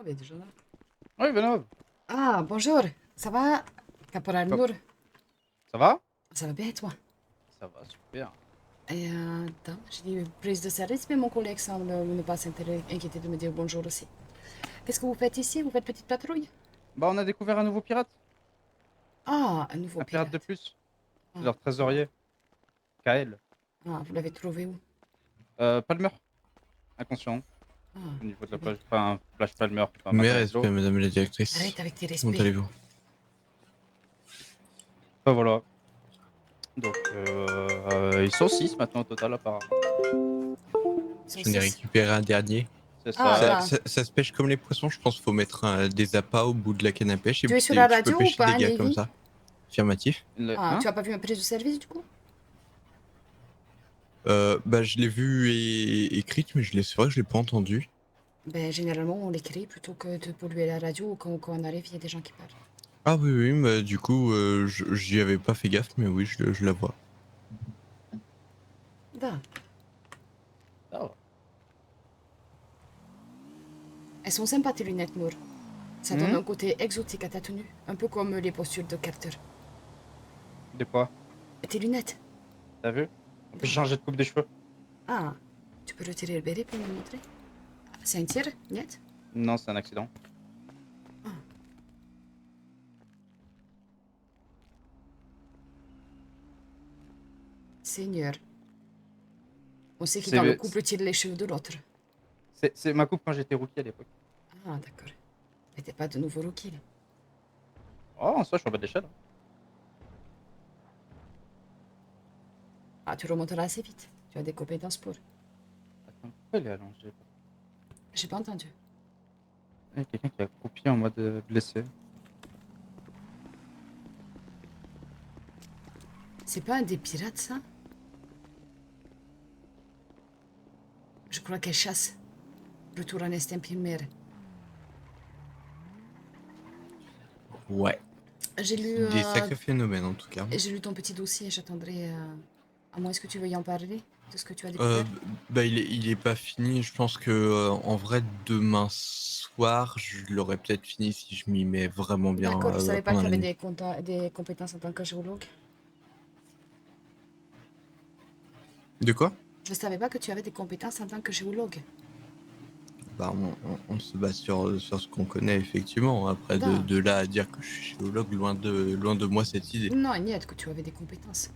Ah, ben déjà là. Oui, Benov. Ah, bonjour. Ça va, Caporal Hop. Nour? Ça va? Ça va bien et toi? Ça va, super. Et attends, j'ai dit prise de service, mais mon collègue semble ne pas s'inquiéter de me dire bonjour aussi. Qu'est-ce que vous faites ici? Vous faites petite patrouille? Bah, on a découvert un nouveau pirate. Ah, un nouveau Un pirate de pirate. plus. C'est Ah, leur trésorier. Kael. ah, vous l'avez trouvé où? Palmer. Inconscient. Ah, Au niveau de très la bien. plage. Enfin, plage Palmer. Enfin, Mes Matarazzo. respects, madame la directrice. Arrête avec tes Comment respects. allez-vous? Enfin, voilà. Donc, ils sont 6 maintenant au total, apparemment. J'en ai Saucisse. récupéré un dernier. C'est Ah, ça. ah. Ça se pêche comme les poissons, je pense qu'il faut mettre des appâts au bout de la canne à pêche et Tu es puis sur la tu peux radio ou pêcher des pas, gars comme Navy? ça. Affirmatif. Ah, Hein? tu as pas vu ma prise de service du coup? Bah, je l'ai vu écrite, mais c'est vrai que je l'ai pas entendu. Ben, généralement, on l'écrit plutôt que de polluer la radio. Quand on arrive, il y a des gens qui parlent. Ah oui, oui, bah, du coup, j'y avais pas fait gaffe, mais oui, je la vois. Da. Ça va. Elles sont sympas tes lunettes, Nour. Ça donne un côté exotique à ta tenue, un peu comme les postures de Carter. De quoi? Et tes lunettes? T'as vu? On peut changer de coupe de cheveux. Ah, tu peux retirer le béret pour me montrer? C'est un tir, niet? Non, c'est un accident. Seigneur. On sait qui C'est dans le le- couple tire les cheveux de l'autre. c'est ma coupe quand j'étais rookie à l'époque. Ah, d'accord. Mais t'es pas de nouveau rookie, là. Oh, en soi, je suis en bas de l'échelle. Ah, tu remonteras assez vite. Tu as des compétences pour. Attends, pourquoi il est allongé? J'ai pas entendu. Il y a quelqu'un qui a accroupi en mode blessé. C'est pas un des pirates, ça? Je crois qu'elle chasse. Retour en Estampimer. Ouais. J'ai lu, Des sacrés phénomènes en tout cas. j'ai lu ton petit dossier. J'attendrai. À moins que tu veuilles en parler de ce que tu as Euh, découvert. bah, il est pas fini. Je pense que en vrai, demain soir, je l'aurais peut-être fini si je m'y mets vraiment bien D'accord, je savais pas que pendant tu la avais nuit. des compétences en tant que géologue. De quoi? Je savais pas que tu avais des compétences en tant que géologue. Bah, on se base sur ce qu'on connaît effectivement. Après, Non, de là à dire que je suis géologue, loin de moi cette idée. non, niet que tu avais des compétences.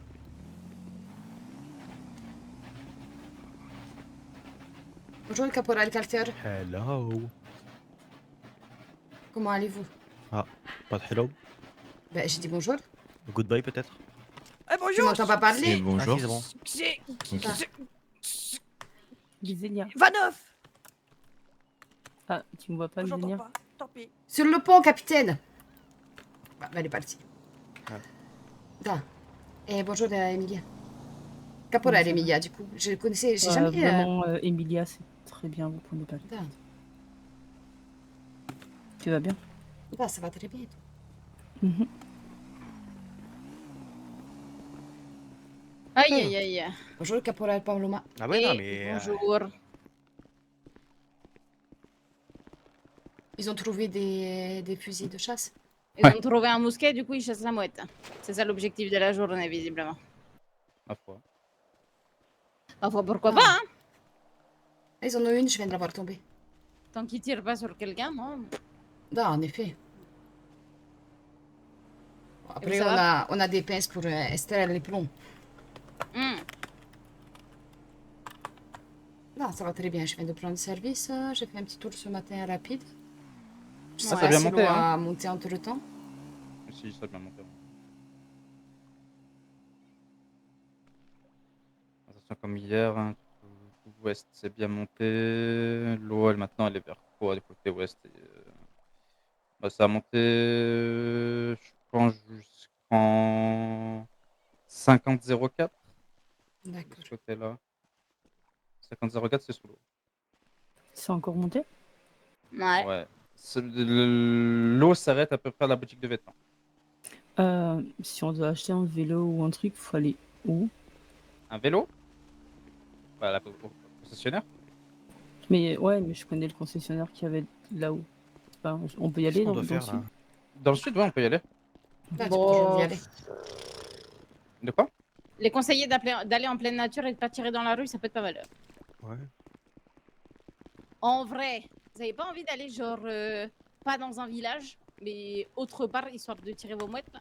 Bonjour, caporal Carter. Hello. Comment allez-vous? Ah, pas de hello. Ben, j'ai dit bonjour. Goodbye peut-être. Eh Tu bonjour, m'entends pas Et parler? Ah bonjour. si, c'est bon. c'est Ok. Gisenia. Vanoff. Ah, tu me vois pas, J'entends Gisenia? pas, tant pis. Sur le pont, capitaine. Bah, elle est partie. Ah. Da. Et bonjour, Emilia. Caporal ça va? Emilia, du coup. Je connaissais, j'ai jamais. Vraiment, Emilia, c'est très bien, vous prenez pas. Da. Tu vas bien? Da, ça va très bien. Mhm. Aïe, aïe, aïe. Bonjour, caporal Paloma. Ah ouais, Et non mais... bonjour. Ils ont trouvé des fusils de chasse. Ils ont trouvé un mousquet, du coup ils chassent la mouette. C'est ça l'objectif de la journée, visiblement. Ma foi. Parfois, pourquoi Ah. pas, hein. Ils en ont une, je viens de la voir tomber. Tant qu'ils tirent pas sur quelqu'un, moi. Da, en effet. Après, ça on a des pinces pour extraire les plombs. Hmm. Non, ça va très bien. Je viens de prendre service. J'ai fait un petit tour ce matin rapide. Je Ça sais a bien pas si monté, l'eau hein. a monté entre temps. Si, ça a bien monté. Attention, comme hier, hein, tout ouest c'est bien monté. L'eau, elle, maintenant, elle est vers quoi, du côté ouest bah, ça a monté, je pense, jusqu'en 50,04 de D'accord. ce côté-là. 50,04, c'est sous l'eau. C'est encore monté? Ouais. Ouais. L'eau s'arrête à peu près à la boutique de vêtements. Si on doit acheter un vélo ou un truc, faut aller où? Un vélo? Bah, au concessionnaire. Mais ouais, mais je connais le concessionnaire qu'il y avait là-haut. Enfin, on peut y aller Qu'est-ce qu'on dans, doit dans le faire sud. là? Dans le sud, ouais, on peut y aller. Là, tu peux toujours y Bon, aller. De quoi? les conseillers d'aller en pleine nature et de pas tirer dans la rue, ça peut être pas mal. Ouais. En vrai, vous avez pas envie d'aller genre pas dans un village, mais autre part histoire de tirer vos mouettes là?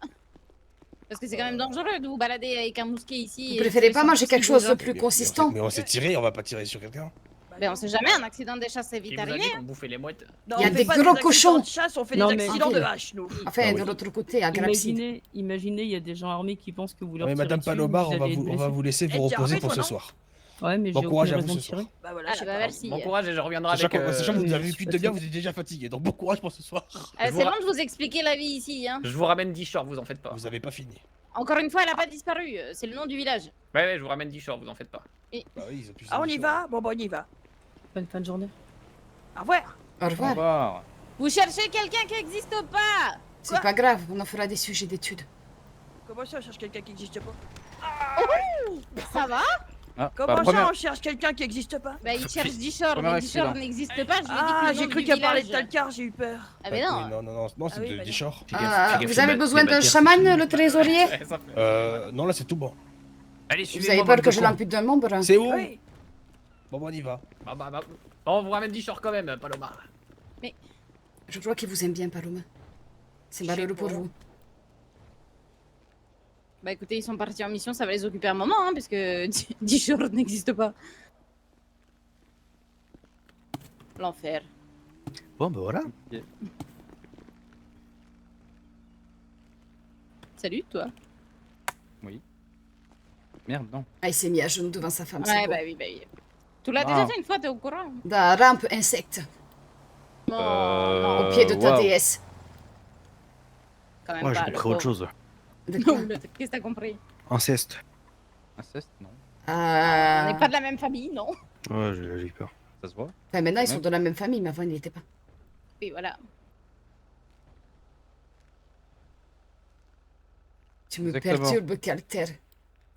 Parce que c'est quand même dangereux de vous balader avec un mousquet ici. Vous et préférez tirer pas sur manger tout ce quelque qui chose bouge, de hein. plus consistant? Mais on s'est tiré, on va pas tirer sur quelqu'un. Ben on sait jamais, un accident de chasse c'est vite Qui vous a arrivé. dit qu'on bouffait les mouettes? Non, Il y a on fait des pas gros accidents cochons. de chasse, on fait Non, des mais- accidents de Ville. hache, nous. Enfin, Ah oui. de l'autre côté, à Grapside. Imaginez, il y a des gens armés qui pensent que vous leur Mais tirez Madame dessus, Palomar, vous on va allez vous, être on va blessé. vous laisser vous Eh, t'es reposer armé, pour toi, ce non soir. Ouais, mais Bon j'ai courage aucune à vous raison de ce soir. tirer. Bah voilà, Ah, c'est bah, pas merci. Bon courage et je reviendrai Sachant avec. que vous je avez suis plus de fatiguée. demi-heure, vous êtes déjà fatigué, donc bon courage pour ce soir. C'est vous ra- long de vous expliquer la vie ici. Hein. Je vous ramène 10 shorts, vous en faites pas. Vous avez pas fini. Encore une fois, elle a pas disparu. C'est le nom du village. Ouais, je vous ramène 10 shorts, vous en faites pas. Bah oui, ils ont plus Ah, on y d'émission. va? Bon, on y va. Bonne fin de journée. Au revoir. Au Au revoir. revoir. Vous cherchez quelqu'un qui n'existe pas. C'est pas grave, on en fera des sujets d'études. Comment ça, on cherche quelqu'un qui n'existe pas? Ça va? Ah, Comment bah, ça, on cherche quelqu'un qui n'existe pas? Bah il cherche 10 shorts, Premier mais 10 shorts accident. n'existe pas. Je lui ai dit que Ah, le j'ai nom cru du qu'elle parlait de village. Talcar, j'ai eu peur. Ah mais non. Non, c'est Ah oui, de bah non. Deschors. Vous avez besoin d'un chaman, le trésorier? Ouais, ça fait- Non, là c'est tout bon. Allez, Vous suivez-moi. avez peur bande que de je cons. l'ampute d'un membre? C'est où? Oui. Bon, on y va. Bah. Bon, on vous ramène 10 shorts quand même, Paloma. Je crois qu'il vous aime bien, Paloma. C'est malheureux pour vous. Bah écoutez, ils sont partis en mission, ça va les occuper un moment, hein, parce que 10 shorts n'existe pas. L'enfer. Bon, bah voilà. Ok. Salut, toi. Merde, non. Ah, il s'est mis à genoux devant sa femme. c'est Ouais, beau. bah oui, bah oui. Tu l'as Ah. déjà fait une fois, t'es au courant? Da rampe insecte, Non, non, au pied de ta waouh. déesse. quand même Moi, j'ai pas. compris autre chose. De quoi? Qu'est-ce que t'as compris? Inceste. Inceste, non. On n'est pas de la même famille, non? Ouais, j'ai eu peur. Ça se voit. Enfin, maintenant, ils sont Ouais. de la même famille, mais avant, ils n'y étaient pas. Oui, voilà. Tu me Exactement. perturbes, Calter.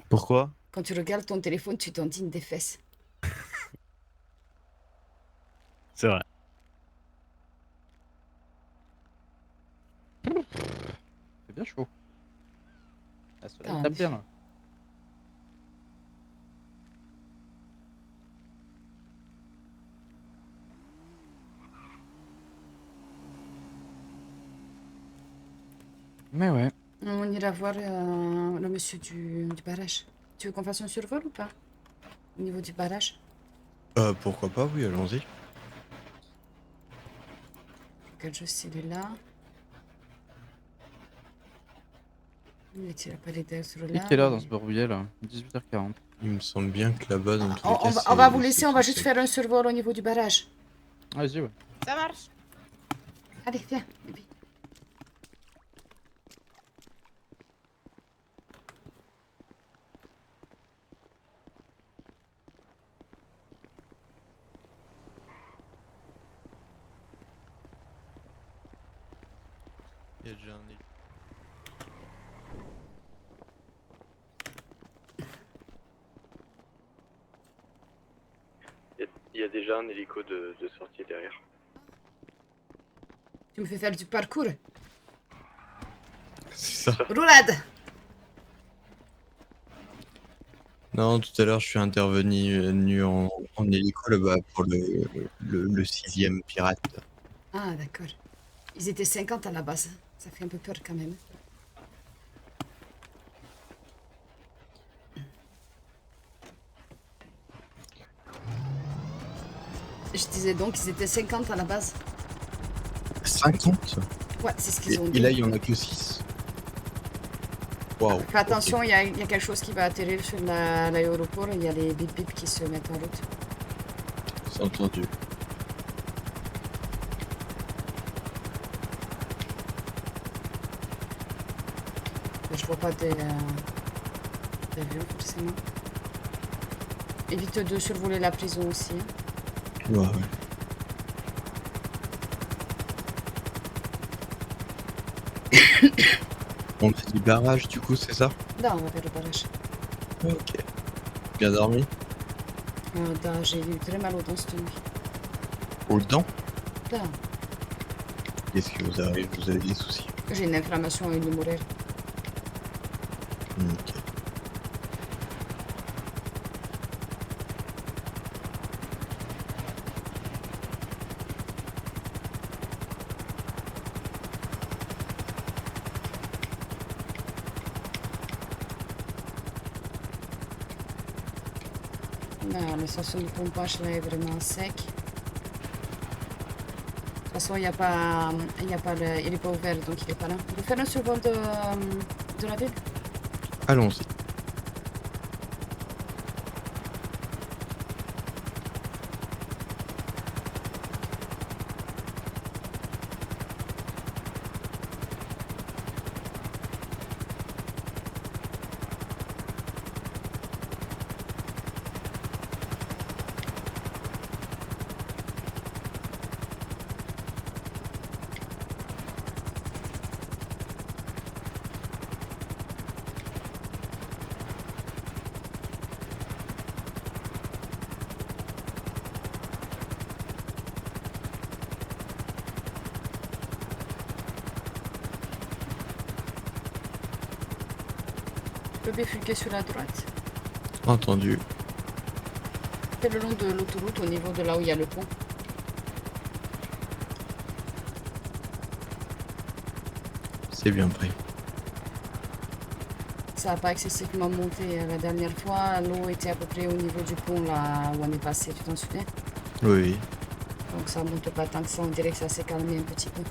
Pourquoi? Quand tu regardes ton téléphone, tu t'indignes des fesses. C'est vrai. C'est bien chaud. Ah, ça Ah, tape bien là. Mais ouais. On ira voir le monsieur du barrage. Tu veux qu'on fasse un survol ou pas? Au niveau du barrage? Pourquoi pas, oui, allons-y. Quel jeu celui-là? Il est pas les d'être Et là. quelle heure dans ce bordel là? 18h40. Il me semble bien que là-bas, dans tous les On, cas, on va vous c'est- laisser, on va juste faire un survol au niveau du barrage. Vas-y, ouais. Ça marche. Allez, viens, bébé. Il y a déjà un Il y a déjà un hélico de sortie derrière. Tu me fais faire du parcours. C'est ça. Roulade! Non, tout à l'heure, je suis intervenu en hélico là-bas pour le 6e pirate. Ah, d'accord. Ils étaient 50 à la base. Ça fait un peu peur quand même. Je disais donc qu'ils étaient 50 à la base. 50? Ouais, c'est ce qu'ils ont Et dit. là, il y en a que 6. Waouh. Fais attention, il y a quelque chose qui va atterrir sur l'aéroport. Il y a les bip bip qui se mettent en route. Ok, c'est entendu. Mais je vois pas d'avion forcément. Évite de survoler la prison aussi. Hein. Ouais, ouais. On fait du barrage, du coup, c'est ça? Là, on va vers le barrage. Ok. Bien dormi? J'ai eu très mal aux dents cette nuit. Aux dents? Là. Qu'est-ce qui vous arrive? Vous avez des soucis? J'ai une inflammation et une mourir. Ok. Non, la station de pompage là est vraiment sec. De toute façon, il n'y a pas, il est pas ouvert, donc il est pas là. On peut faire un survol de la ville? Allons-y. Je peux bifurquer sur la droite. Entendu. C'est le long de l'autoroute, au niveau de là où il y a le pont. C'est bien pris. Ça n'a pas excessivement monté la dernière fois. L'eau était à peu près au niveau du pont là où on est passé, tu t'en souviens? Oui. Donc ça monte pas tant que ça, on dirait que ça s'est calmé un petit peu.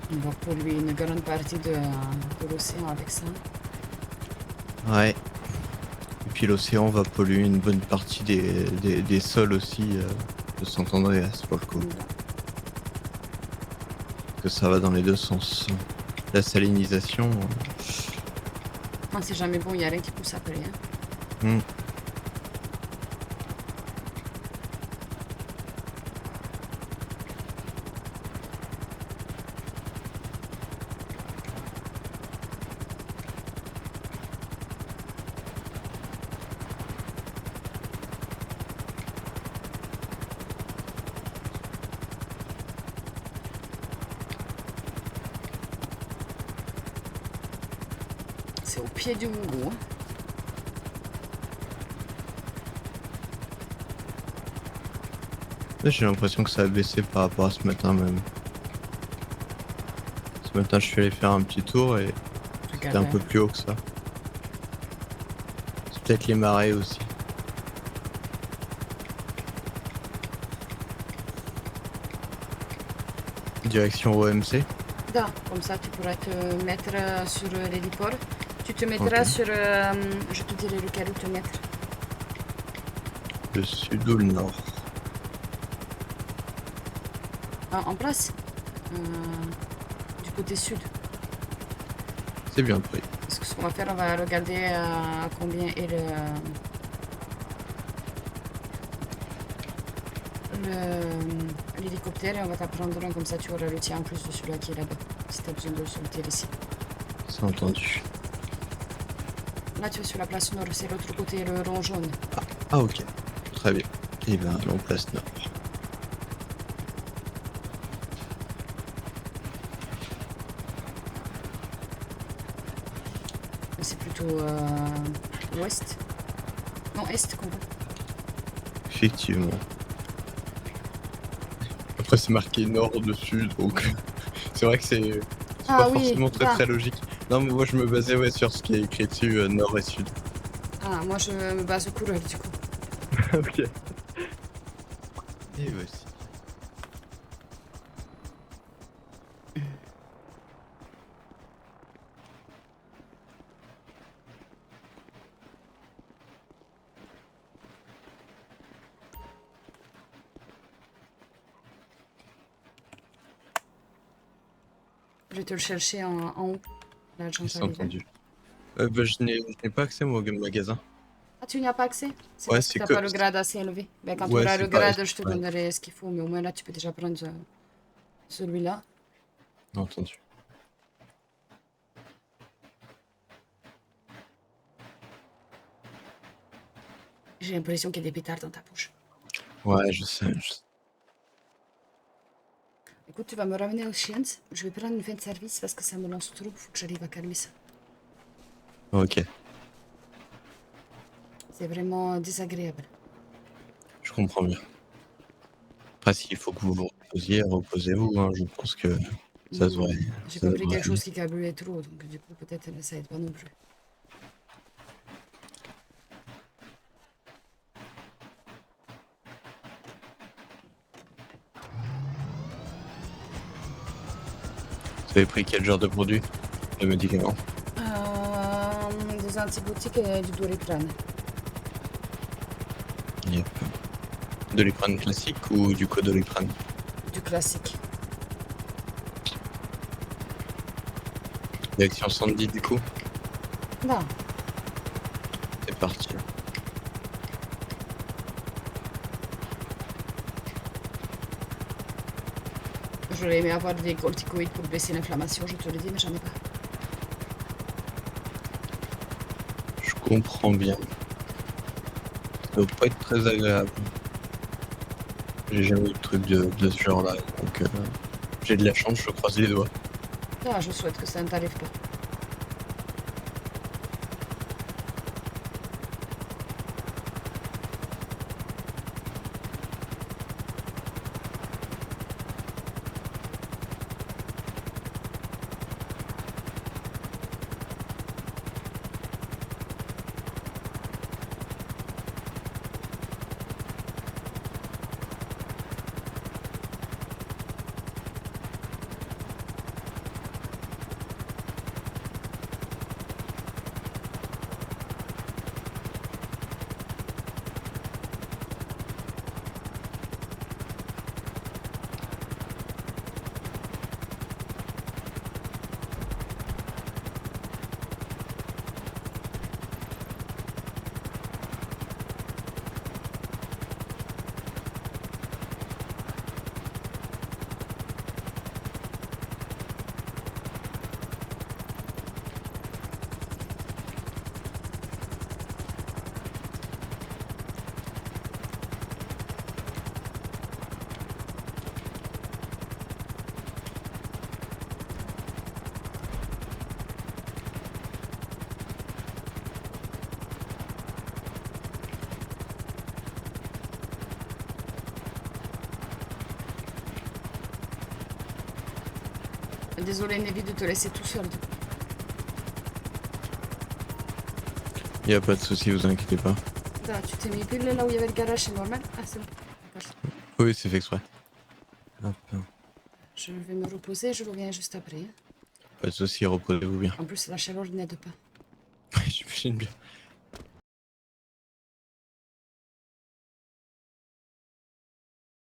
On va polluer une grande partie de l'océan avec ça. Ouais. Et puis l'océan va polluer une bonne partie des sols aussi de Saint-Andréas pour le coup. Que ça va dans les deux sens. La salinisation. Ah, c'est jamais bon, il n'y a rien qui pousse après. Hein. Hmm. C'est au pied du Mougou. Hein. Là, j'ai l'impression que ça a baissé par rapport à ce matin même. Ce matin, je suis allé faire un petit tour et c'était un peu plus haut que ça. C'est peut-être les marées aussi. Direction OMC. Da, comme ça tu pourras te mettre sur l'héliport. Tu te mettras sur... je te dirai lequel où te mettre. Le sud ou le nord? Ah, en place du côté sud. C'est bien pris. Parce que ce qu'on va faire, on va regarder à combien est l'hélicoptère et on va t'apprendre un, comme ça tu auras le tien en plus de celui-là qui est là-bas. Si tu as besoin de le sortir ici. C'est entendu. Là tu es sur la place nord, c'est l'autre côté, le rond jaune. Ah ok. Très bien. Et ben allons place nord. C'est plutôt ouest. Non, est qu'on va. Effectivement. Après c'est marqué nord au-dessus, donc c'est vrai que c'est Ah pas oui, forcément ah. très logique. Non mais moi je me basais ouais, sur ce qui est écrit dessus, nord et sud. Ah, moi je me base au coureur du coup. Ok. Et voici. Je vais te le chercher en haut. Là, j'en C'est arrive. entendu. Bah, je n'ai pas accès moi au magasin. Ah, tu n'y as pas accès? C'est Ouais, parce que c'est tu n'as que- pas le grade assez élevé. Ben, quand Ouais, tu auras c'est le pas- grade, je te ouais. donnerai ce qu'il faut, mais au moins là, tu peux déjà prendre celui-là. Entendu. J'ai l'impression qu'il y a des pétards dans ta bouche. Ouais, je sais. Écoute, tu vas me ramener au Chiens. Je vais prendre une fin de service parce que ça me lance trop. Faut que j'arrive à calmer ça. Ok, C'est vraiment désagréable. je comprends bien. Après, s'il faut que vous vous reposiez, reposez-vous. Hein. Je pense que ça devrait. J'ai ça pas pris devrait quelque chose aller. qui carburait trop, donc du coup peut-être ça aide pas non plus. Vous avez pris quel genre de produit? De médicaments? Des antibiotiques et du Doliprane. Yep. Doliprane classique ou du codoliprane? Du classique. Réaction 110 du coup? Non, C'est parti. j'aurais aimé avoir des corticoïdes pour baisser l'inflammation, je te le dis, mais j'en ai pas. Je comprends bien. Ça doit pas être très agréable. J'ai jamais eu de truc de ce genre-là, donc j'ai de la chance, je croise les doigts. Ah, je souhaite que ça ne t'arrive pas. Désolé, Nevi, de te laisser tout seul. Du coup. Y a pas de souci, vous inquiétez pas. Ah, tu t'es mis pile là où il y avait le garage, c'est normal? Ah, c'est bon. D'accord. Oui, c'est fait exprès. Hop. Je vais me reposer, je reviens juste après. Pas de souci, reposez-vous bien. En plus, la chaleur n'aide pas. J'imagine bien.